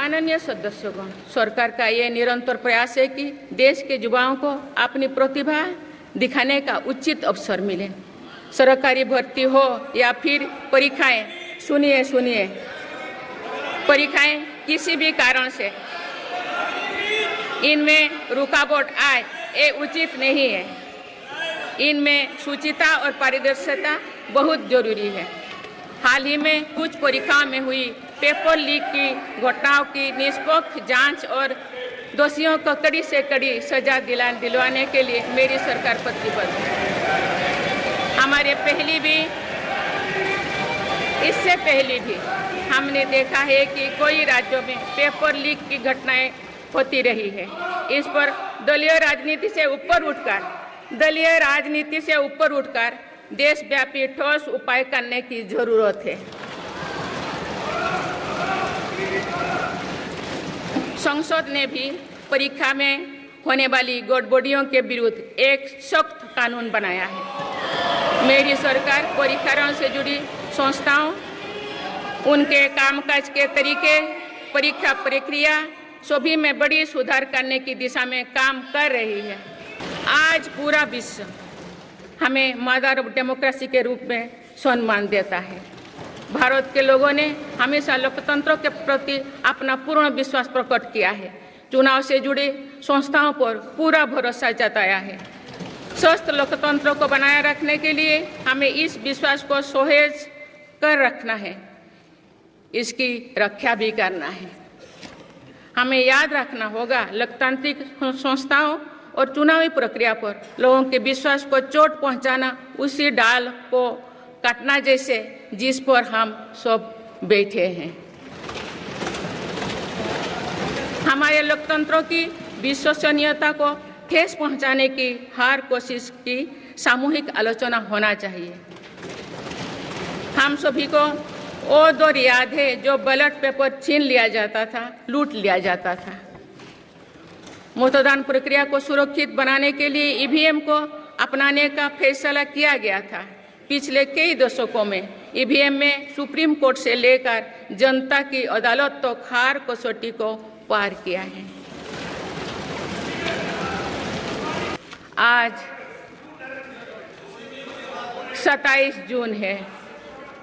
माननीय सदस्यगण, सरकार का ये निरंतर प्रयास है कि देश के युवाओं को अपनी प्रतिभा दिखाने का उचित अवसर मिले। सरकारी भर्ती हो या फिर परीक्षाएं, सुनिए, परीक्षाएं किसी भी कारण से इनमें रुकावट आए, ये उचित नहीं है। इनमें शुचिता और पारदर्शिता बहुत जरूरी है। हाल ही में कुछ परीक्षाओं में हुई पेपर लीक की घटनाओं की निष्पक्ष जांच और दोषियों को कड़ी से कड़ी सजा दिलवाने के लिए मेरी सरकार प्रतिबद्ध है। इससे पहले भी हमने देखा है कि कोई राज्यों में पेपर लीक की घटनाएं होती रही है। इस पर दलीय राजनीति से ऊपर उठकर देशव्यापी ठोस उपाय करने की जरूरत है। संसद ने भी परीक्षा में होने वाली गड़बड़ियों के विरुद्ध एक सख्त कानून बनाया है। मेरी सरकार परीक्षाओं से जुड़ी संस्थाओं, उनके कामकाज के तरीके, परीक्षा प्रक्रिया सभी में बड़ी सुधार करने की दिशा में काम कर रही है। आज पूरा विश्व हमें मदर ऑफ डेमोक्रेसी के रूप में सम्मान देता है। भारत के लोगों ने हमेशा लोकतंत्र के प्रति अपना पूर्ण विश्वास प्रकट किया है। चुनाव से जुड़ी संस्थाओं पर पूरा भरोसा जताया है। स्वस्थ लोकतंत्र को बनाए रखने के लिए हमें इस विश्वास को सुसह्य कर रखना है, इसकी रक्षा भी करना है। हमें याद रखना होगा, लोकतांत्रिक संस्थाओं और चुनावी प्रक्रिया पर लोगों के विश्वास को चोट पहुंचाना उसी डाल को काटना जैसे जिस पर हम सब बैठे हैं। हमारे लोकतंत्रों की विश्वसनीयता को ठेस पहुंचाने की हर कोशिश की सामूहिक आलोचना होना चाहिए। हम सभी को वो दौर याद है जो बैलेट पेपर छीन लिया जाता था, लूट लिया जाता था। मतदान प्रक्रिया को सुरक्षित बनाने के लिए ईवीएम को अपनाने का फैसला किया गया था। पिछले कई दशकों में ईवीएम में सुप्रीम कोर्ट से लेकर जनता की अदालत तो हर कसौटी को पार किया है। आज 27 जून है।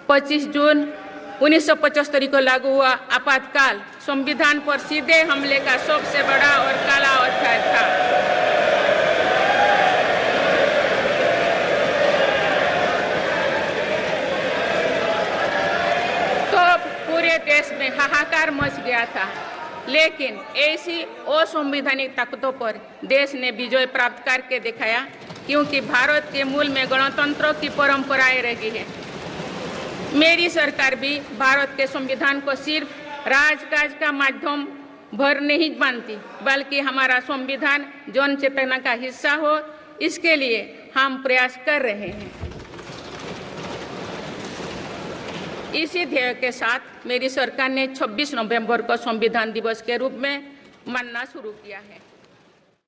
25 जून 1975 को लागू हुआ आपातकाल संविधान पर सीधे हमले का सबसे बड़ा और काला अध्याय था। तो पूरे देश में हाहाकार मच गया था, लेकिन ऐसी असंवैधानिक ताकतों पर देश ने विजय प्राप्त करके दिखाया, क्योंकि भारत के मूल में गणतंत्र की परंपराएं रही है। मेरी सरकार भी भारत के संविधान को सिर्फ राजकाज का माध्यम भर नहीं मानती, बल्कि हमारा संविधान जन चेतना का हिस्सा हो, इसके लिए हम प्रयास कर रहे हैं। इसी ध्येय के साथ मेरी सरकार ने 26 नवंबर को संविधान दिवस के रूप में मानना शुरू किया है।